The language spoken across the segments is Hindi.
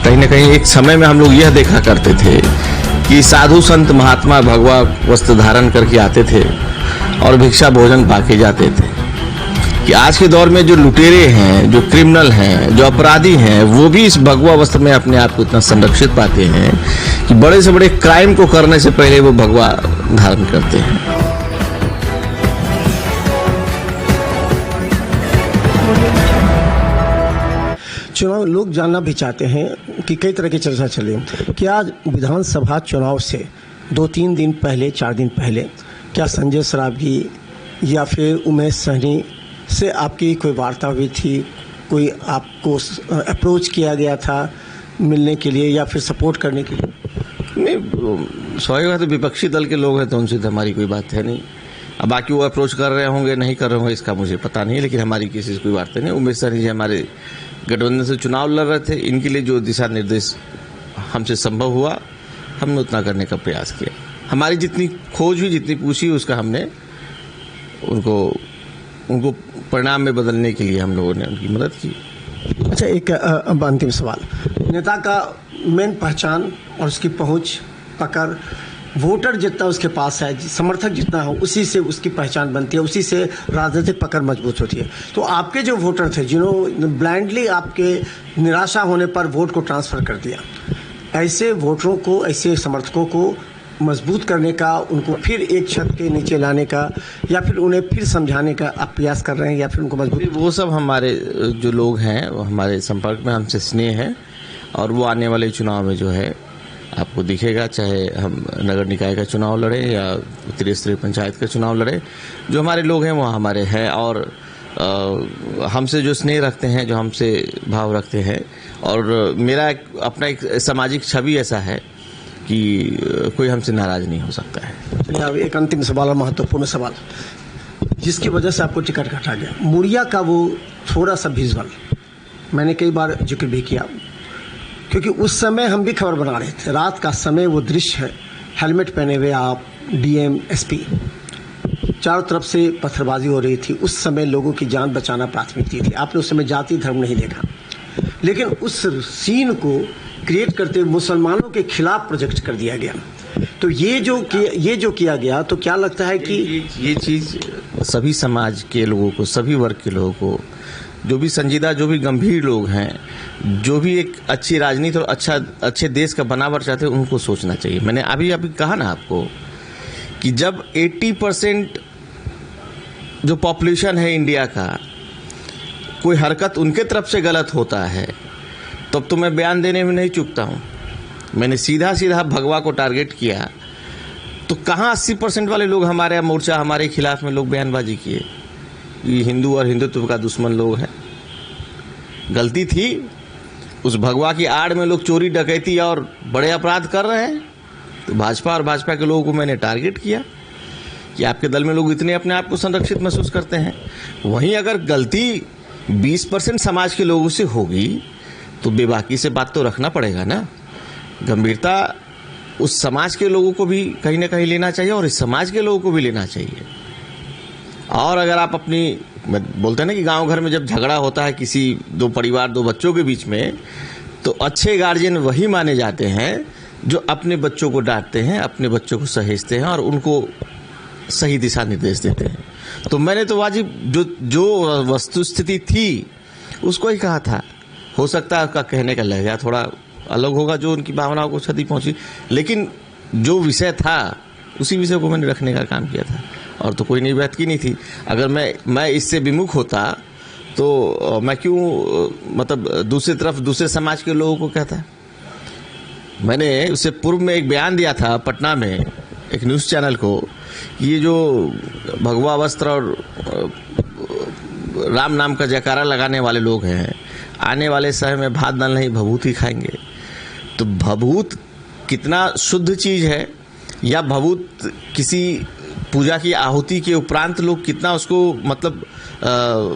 कहीं ना कहीं एक समय में हम लोग यह देखा करते थे कि साधु संत महात्मा भगवा वस्त्र धारण करके आते थे और भिक्षा भोजन पाके जाते थे, कि आज के दौर में जो लुटेरे हैं, जो क्रिमिनल हैं, जो अपराधी हैं, वो भी इस भगवा वस्त्र में अपने आप को इतना संरक्षित पाते हैं कि बड़े से बड़े क्राइम को करने से पहले वो भगवा धारण करते हैं। चुनाव लोग जानना भी चाहते हैं कि कई तरह की चर्चा चली कि आज विधानसभा चुनाव से 2-3 दिन पहले, 4 दिन पहले क्या संजय सरावगी या फिर उमेश सहनी से आपकी कोई वार्ता हुई थी, कोई आपको अप्रोच किया गया था मिलने के लिए या फिर सपोर्ट करने के लिए? नहीं, स्वाभाविक बात है, विपक्षी दल के लोग हैं तो उनसे तो हमारी कोई बात है नहीं। अब बाकी वो अप्रोच कर रहे होंगे नहीं कर रहे होंगे इसका मुझे पता नहीं, लेकिन हमारी किसी से कोई वार्ता नहीं। उमेश सहनी जी हमारे गठबंधन से चुनाव लड़ रहे थे, इनके लिए जो दिशा निर्देश हमसे संभव हुआ हमने उतना करने का प्रयास किया। हमारी जितनी खोज हुई, जितनी पूछी, उसका हमने उनको परिणाम में बदलने के लिए हम लोगों ने उनकी मदद की। अच्छा, एक अंतिम सवाल, नेता का मेन पहचान और उसकी पहुंच, पकड़, वोटर जितना उसके पास है, समर्थक जितना हो, उसी से उसकी पहचान बनती है, उसी से राजनीतिक पकड़ मजबूत होती है। तो आपके जो वोटर थे जिन्होंने ब्लाइंडली आपके निराशा होने पर वोट को ट्रांसफ़र कर दिया, ऐसे वोटरों को, ऐसे समर्थकों को मजबूत करने का, उनको फिर एक छत के नीचे लाने का या फिर उन्हें फिर समझाने का आप प्रयास कर रहे हैं या फिर उनको मजबूत? वो सब हमारे जो लोग हैं वो हमारे संपर्क में, हमसे स्नेह है और वो आने वाले चुनाव में जो है आपको दिखेगा, चाहे हम नगर निकाय का चुनाव लड़े या त्रिस्तरीय पंचायत का चुनाव लड़े, जो हमारे लोग हैं वो हमारे हैं और हमसे जो स्नेह रखते हैं, जो हमसे भाव रखते हैं। और मेरा अपना एक सामाजिक छवि ऐसा है कि कोई हमसे नाराज नहीं हो सकता है। चलिए, अब एक अंतिम सवाल और महत्वपूर्ण सवाल, जिसकी वजह से आपको टिकट कटा गया, मुड़िया का वो थोड़ा सा विजुअल मैंने कई बार जिक्र भी किया, क्योंकि उस समय हम भी खबर बना रहे थे, रात का समय वो दृश्य है, हेलमेट पहने हुए आप, डीएम, एसपी, चारों तरफ से पत्थरबाजी हो रही थी। उस समय लोगों की जान बचाना प्राथमिकता थी। आपने उस समय जाति धर्म नहीं देखा, लेकिन उस सीन को क्रिएट करते हुए मुसलमानों के खिलाफ प्रोजेक्ट कर दिया गया। तो ये जो किया गया, तो क्या लगता है कि ये चीज़ सभी समाज के लोगों को, सभी वर्ग के लोगों को, जो भी संजीदा, जो भी गंभीर लोग हैं, जो भी एक अच्छी राजनीति और अच्छे देश का बनावट चाहते हैं, उनको सोचना चाहिए। मैंने अभी कहा ना आपको कि जब 80% जो पॉपुलेशन है इंडिया का, कोई हरकत उनके तरफ से गलत होता है, तब तो मैं बयान देने में नहीं चूकता हूँ। मैंने सीधा भगवा को टारगेट किया, तो कहाँ 80% वाले लोग हमारे मोर्चा, हमारे खिलाफ में लोग बयानबाजी किए, ये हिंदू और हिंदुत्व का दुश्मन लोग हैं। गलती थी, उस भगवा की आड़ में लोग चोरी डकैती और बड़े अपराध कर रहे हैं, तो भाजपा और भाजपा के लोगों को मैंने टारगेट किया कि आपके दल में लोग इतने अपने आप को संरक्षित महसूस करते हैं। वहीं अगर गलती 20% समाज के लोगों से होगी तो बेबाकी से बात तो रखना पड़ेगा ना। गंभीरता उस समाज के लोगों को भी कहीं ना कहीं लेना चाहिए और इस समाज के लोगों को भी लेना चाहिए। और अगर आप बोलते हैं ना कि गांव घर में जब झगड़ा होता है किसी 2 परिवार, 2 बच्चों के बीच में, तो अच्छे गार्जियन वही माने जाते हैं जो अपने बच्चों को डांटते हैं, अपने बच्चों को सहेजते हैं और उनको सही दिशा निर्देश देते हैं। तो मैंने तो वाजिब जो वस्तुस्थिति थी उसको ही कहा था। हो सकता है उसका कहने का लहजा थोड़ा अलग होगा, जो उनकी भावनाओं को क्षति पहुंची, लेकिन जो विषय था उसी विषय को मैंने रखने का काम किया था और तो कोई नई बात की नहीं थी। अगर मैं इससे विमुख होता तो मैं क्यों दूसरी तरफ दूसरे समाज के लोगों को कहता। मैंने उससे पूर्व में एक बयान दिया था पटना में एक न्यूज़ चैनल को, ये जो भगवा वस्त्र और राम नाम का जयकारा लगाने वाले लोग हैं, आने वाले समय में भात दाल नहीं भभूत ही खाएंगे। तो भभूत कितना शुद्ध चीज़ है, या भभूत किसी पूजा की आहुति के उपरांत लोग कितना उसको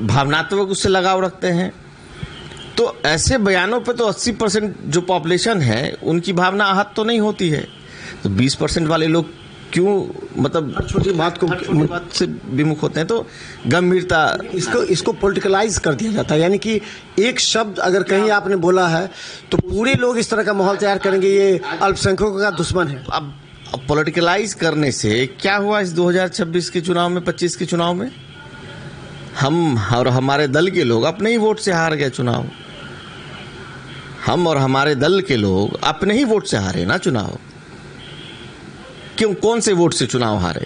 भावनात्मक उससे लगाव रखते हैं। तो ऐसे बयानों पे तो 80% जो पॉपुलेशन है उनकी भावना आहत तो नहीं होती है। तो 20% वाले लोग क्यों मतलब छोटी बात को बात से विमुख होते हैं? तो गंभीरता इसको पॉलिटिकलाइज कर दिया जाता है, यानी कि एक शब्द अगर कहीं आपने बोला है तो पूरे लोग इस तरह का माहौल तैयार करेंगे, ये अल्पसंख्यकों का दुश्मन है। अब पॉलिटिकलाइज करने से क्या हुआ इस 2026 के चुनाव में, 25 के चुनाव में? हम और हमारे दल के लोग अपने ही वोट से हार गए चुनाव। हम और हमारे दल के लोग अपने ही वोट से हारे ना चुनाव। क्यों, कौन से वोट से चुनाव हारे?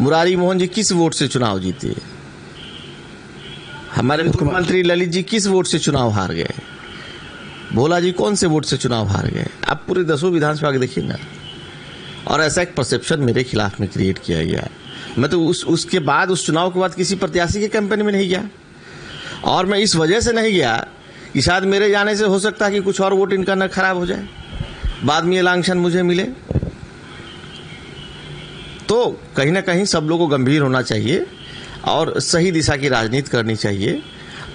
मुरारी मोहन जी किस वोट से चुनाव जीते? हमारे मुख्यमंत्री ललित जी किस वोट से चुनाव हार गए? भोला जी कौन से वोट से चुनाव हार गए? आप पूरे 10 विधानसभा के देखिए ना। और ऐसा एक परसेप्शन मेरे खिलाफ में क्रिएट किया गया। मैं तो उसके बाद, उस चुनाव के बाद किसी प्रत्याशी के कैंपेन में नहीं गया, और मैं इस वजह से नहीं गया कि शायद मेरे जाने से हो सकता है कि कुछ और वोट इनका न खराब हो जाए, बाद में ये लांछन मुझे मिले। तो कहीं ना कहीं सब लोगों को गंभीर होना चाहिए और सही दिशा की राजनीति करनी चाहिए,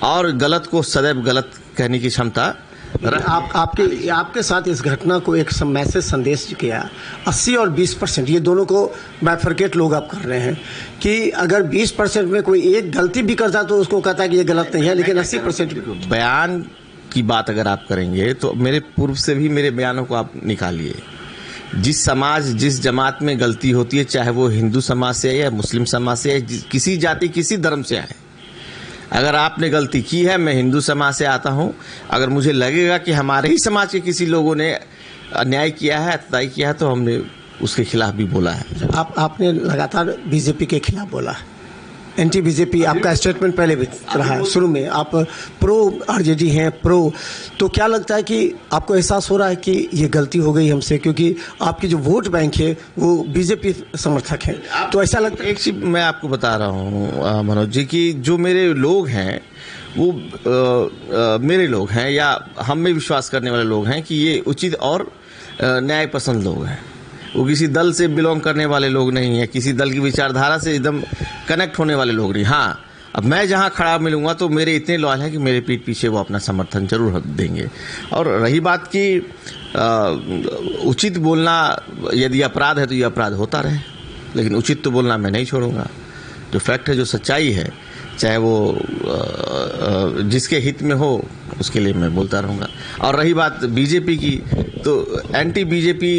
और गलत को सदैव गलत कहने की क्षमता। आपके साथ इस घटना को एक मैसेज संदेश किया 80 और 20%, ये दोनों को बाइफरकेट लोग आप कर रहे हैं कि अगर 20% में कोई एक गलती भी करता तो उसको कहता है कि ये गलत नहीं है, लेकिन 80% बयान की बात अगर आप करेंगे तो मेरे पूर्व से भी मेरे बयानों को आप निकालिए। जिस समाज, जिस जमात में गलती होती है, चाहे वो हिंदू समाज से है या मुस्लिम समाज से है, किसी जाति किसी धर्म से आए, अगर आपने गलती की है, मैं हिंदू समाज से आता हूं, अगर मुझे लगेगा कि हमारे ही समाज के किसी लोगों ने अन्याय किया है, अत्याचार किया है, तो हमने उसके खिलाफ भी बोला है। आपने लगातार बीजेपी के खिलाफ बोला, एंटी बीजेपी आपका स्टेटमेंट पहले भी रहा है। शुरू में आप प्रो आरजेडी हैं, प्रो, तो क्या लगता है कि आपको एहसास हो रहा है कि ये गलती हो गई हमसे, क्योंकि आपकी जो वोट बैंक है वो बीजेपी समर्थक है, तो ऐसा लगता है? एक चीज मैं आपको बता रहा हूँ मनोज जी, कि जो मेरे लोग हैं वो मेरे लोग हैं या हम में विश्वास करने वाले लोग हैं कि ये उचित और न्याय पसंद लोग हैं। वो किसी दल से बिलोंग करने वाले लोग नहीं है, किसी दल की विचारधारा से एकदम कनेक्ट होने वाले लोग नहीं। हाँ, अब मैं जहाँ खड़ा मिलूंगा तो मेरे इतने लॉयल हैं कि मेरे पीठ पीछे वो अपना समर्थन जरूर देंगे। और रही बात की उचित बोलना, यदि अपराध है तो ये अपराध होता रहे, लेकिन उचित तो बोलना मैं नहीं छोड़ूंगा। जो फैक्ट है, जो सच्चाई है, चाहे वो जिसके हित में हो उसके लिए मैं बोलता रहूँगा। और रही बात बीजेपी की, तो एंटी बीजेपी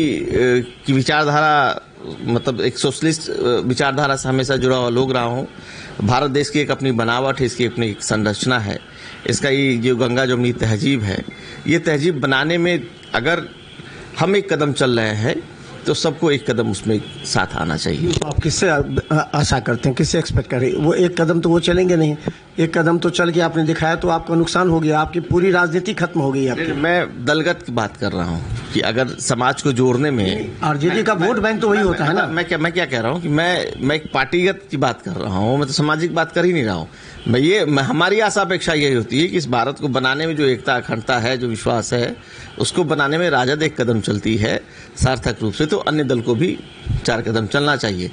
की विचारधारा, मतलब एक सोशलिस्ट विचारधारा से हमेशा जुड़ा हुआ लोग रहा हूँ। भारत देश की एक अपनी बनावट है, इसकी अपनी एक संरचना है, इसका ये जो गंगा जमुनी तहजीब है, ये तहजीब बनाने में अगर हम एक कदम चल रहे हैं तो सबको एक कदम उसमें साथ आना चाहिए। तो आप किससे आशा करते हैं, किससे एक्सपेक्ट कर रहे हैं? वो एक कदम तो वो चलेंगे नहीं, एक कदम तो चल के आपने दिखाया तो आपका नुकसान हो गया, आपकी पूरी राजनीति खत्म हो गई आपकी। मैं दलगत की बात कर रहा हूँ कि अगर समाज को जोड़ने में आरजेडी का वोट बैंक तो वही होता है ना। मैं क्या कह रहा हूँ कि मैं एक पार्टीगत की बात कर रहा हूँ, मैं तो सामाजिक बात कर ही नहीं रहा हूँ। हमारी आशा अपेक्षा यही होती है कि इस भारत को बनाने में जो एकता अखंडता है, जो विश्वास है, उसको बनाने में राजद एक कदम चलती है सार्थक रूप से, तो अन्य दल को भी 4 कदम चलना चाहिए।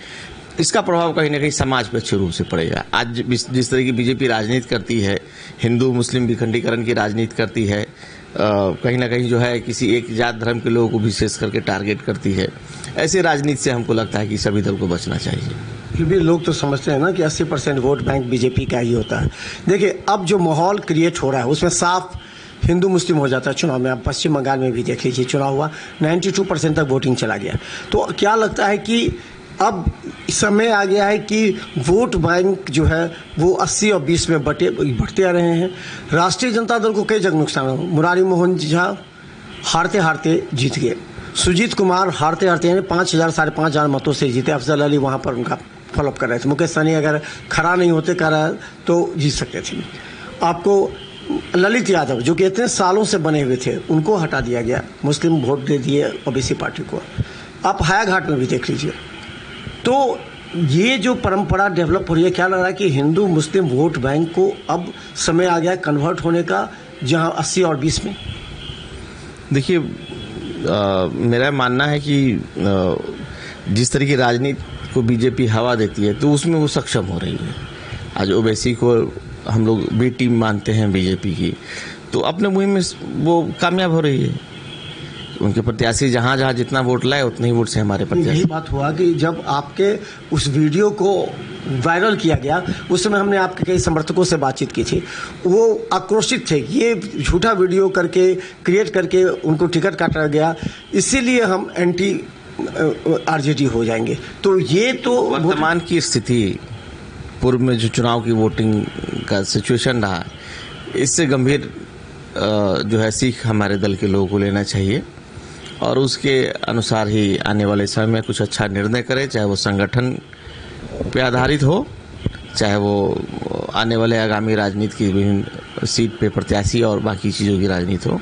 इसका प्रभाव कहीं ना कहीं समाज पर अच्छे रूप से पड़ेगा। आज जिस तरह की बीजेपी राजनीति करती है, हिंदू मुस्लिम विखंडीकरण की राजनीति करती है, कहीं ना कहीं जो है किसी एक जात धर्म के लोगों को विशेष करके टारगेट करती है, ऐसे राजनीति से हमको लगता है कि सभी दल को बचना चाहिए। फिर भी लोग तो समझते हैं ना कि 80% वोट बैंक बीजेपी का ही होता है। देखिए, अब जो माहौल क्रिएट हो रहा है उसमें साफ हिंदू मुस्लिम हो जाता है चुनाव में। आप पश्चिम बंगाल में भी देख लीजिए, चुनाव हुआ 92% तक वोटिंग चला गया। तो क्या लगता है कि अब समय आ गया है कि वोट बैंक जो है वो 80 और 20 में बढ़ते आ रहे हैं। राष्ट्रीय जनता दल को कई जगह नुकसान हुआ। मुरारी मोहन झा हारते हारते जीत गए, सुजीत कुमार हारते हारते यानी 5,000 साढ़े 5,000 मतों से जीते। अफजल अली वहाँ पर उनका फॉलोअप कर रहे थे। मुकेश सहनी अगर खड़ा नहीं होते कर रहा तो जीत सकते थे। आपको ललित यादव जो कि इतने सालों से बने हुए थे उनको हटा दिया गया, मुस्लिम वोट दे दिए ओबीसी पार्टी को। आप हायाघाट में भी देख लीजिए। तो ये जो परंपरा डेवलप हो रही है, क्या लग रहा है कि हिंदू मुस्लिम वोट बैंक को अब समय आ गया कन्वर्ट होने का, जहां 80 और 20 में? देखिए, मेरा मानना है कि जिस तरह की राजनीति को बीजेपी हवा देती है तो उसमें वो सक्षम हो रही है। आज ओबीसी को हम लोग बी टीम मानते हैं बीजेपी की, तो अपने मुहिम में वो कामयाब हो रही है। उनके प्रत्याशी जहाँ जहाँ जितना वोट लाए उतने ही वोट से हमारे यही प्रत्याशी। बात हुआ कि जब आपके उस वीडियो को वायरल किया गया उस समय हमने आपके कई समर्थकों से बातचीत की थी, वो आक्रोशित थे कि ये झूठा वीडियो करके क्रिएट करके उनको टिकट काटा गया, इसीलिए हम एंटी आरजेडी हो जाएंगे। तो ये तो वर्तमान की स्थिति, पूर्व में जो चुनाव की वोटिंग का सिचुएशन रहा, इससे गंभीर जो है सीख हमारे दल के लोगों को लेना चाहिए और उसके अनुसार ही आने वाले समय में कुछ अच्छा निर्णय करें, चाहे वो संगठन पे आधारित हो, चाहे वो आने वाले आगामी राजनीति की विभिन्न सीट पे प्रत्याशी और बाकी चीज़ों की राजनीति हो,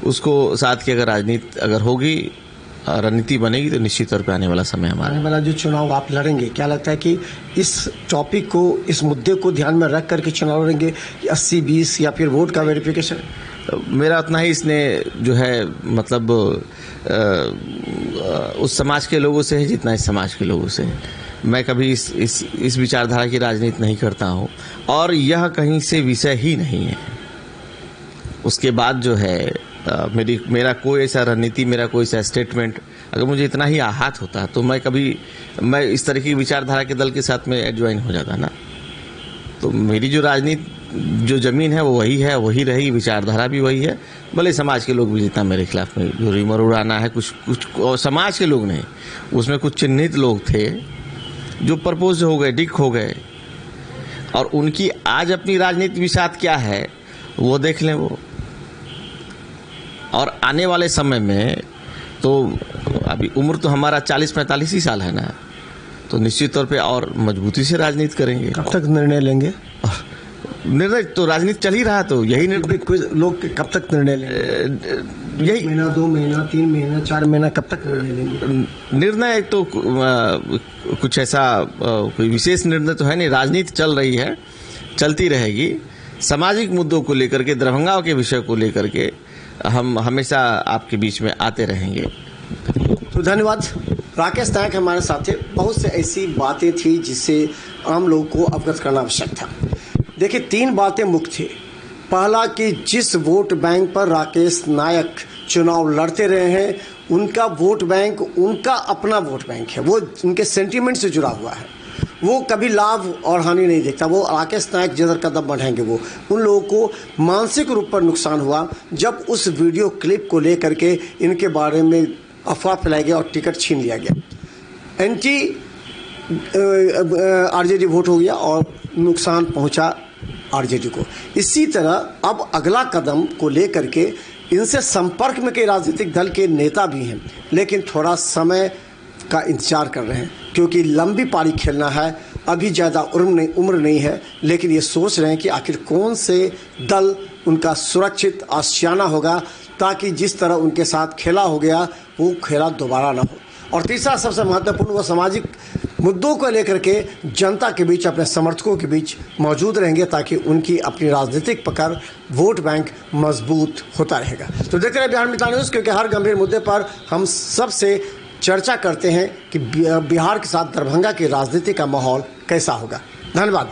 उसको साथ की अगर राजनीति अगर होगी, रणनीति बनेगी, तो निश्चित तौर पे आने वाला समय हमारा। आने वाला जो चुनाव आप लड़ेंगे, क्या लगता है कि इस टॉपिक को, इस मुद्दे को ध्यान में रख करके चुनाव लड़ेंगे, 80-20 या फिर वोट का वेरिफिकेशन? मेरा उतना ही इसने जो है मतलब उस समाज के लोगों से है जितना इस समाज के लोगों से है। मैं कभी इस विचारधारा की राजनीति नहीं करता हूँ और यह कहीं से विषय ही नहीं है। उसके बाद जो है मेरा कोई ऐसा रणनीति, मेरा कोई ऐसा स्टेटमेंट, अगर मुझे इतना ही आहत होता तो मैं इस तरह की विचारधारा के दल के साथ में एडज्वाइन हो जाता ना। तो मेरी जो राजनीति, जो जमीन है वो वही है, वही रहेगी, विचारधारा भी वही है। भले समाज के लोग भी जितना मेरे खिलाफ में जो रिमर उड़ाना है, कुछ और समाज के लोग नहीं, उसमें कुछ चिन्हित लोग थे जो प्रपोज हो गए, डिक हो गए, और उनकी आज अपनी राजनीति विषाद क्या है वो देख लें वो। और आने वाले समय में तो अभी उम्र तो हमारा 40-45 ही साल है ना, तो निश्चित तौर पे और मजबूती से राजनीति करेंगे। कब तक निर्णय लेंगे? निर्णय तो राजनीति चल ही रहा, तो यही निर्णय कुछ लोग कब तक निर्णय लेंगे? यही महीना, 2 महीना, 3 महीना, 4 महीना, कब तक निर्णय लेंगे? निर्णय तो कुछ ऐसा कोई विशेष निर्णय तो है नहीं। राजनीति चल रही है, चलती रहेगी। सामाजिक मुद्दों को लेकर के, दरभंगा के विषय को लेकर के हम हमेशा आपके बीच में आते रहेंगे। तो धन्यवाद। राकेश नायक हमारे साथ थे। बहुत से ऐसी बातें थी जिससे आम लोगों को अवगत करना आवश्यक था। देखिए, 3 बातें मुख्य थी। पहला कि जिस वोट बैंक पर राकेश नायक चुनाव लड़ते रहे हैं, उनका वोट बैंक उनका अपना वोट बैंक है, वो उनके सेंटीमेंट से जुड़ा हुआ है, वो कभी लाभ और हानि नहीं देखता। वो राकेश नायक जिधर कदम बढ़ाएंगे वो उन लोगों को मानसिक रूप पर नुकसान हुआ जब उस वीडियो क्लिप को लेकर के इनके बारे में अफवाह फैलाई गई और टिकट छीन लिया गया। एंटी आरजेडी वोट हो गया और नुकसान पहुंचा आरजेडी को। इसी तरह अब अगला कदम को लेकर के इनसे संपर्क में कई राजनीतिक दल के नेता भी हैं, लेकिन थोड़ा समय का इंतजार कर रहे हैं क्योंकि लंबी पारी खेलना है। अभी ज़्यादा उम्र नहीं है, लेकिन ये सोच रहे हैं कि आखिर कौन से दल उनका सुरक्षित आशियाना होगा ताकि जिस तरह उनके साथ खेला हो गया वो खेला दोबारा ना हो। और तीसरा सबसे महत्वपूर्ण, वो सामाजिक मुद्दों को लेकर के जनता के बीच, अपने समर्थकों के बीच मौजूद रहेंगे ताकि उनकी अपनी राजनीतिक पकड़, वोट बैंक मजबूत होता रहेगा। तो देखते रहे बिहार मित्र न्यूज़, क्योंकि हर गंभीर मुद्दे पर हम सबसे चर्चा करते हैं कि बिहार के साथ दरभंगा की राजनीति का माहौल कैसा होगा। धन्यवाद।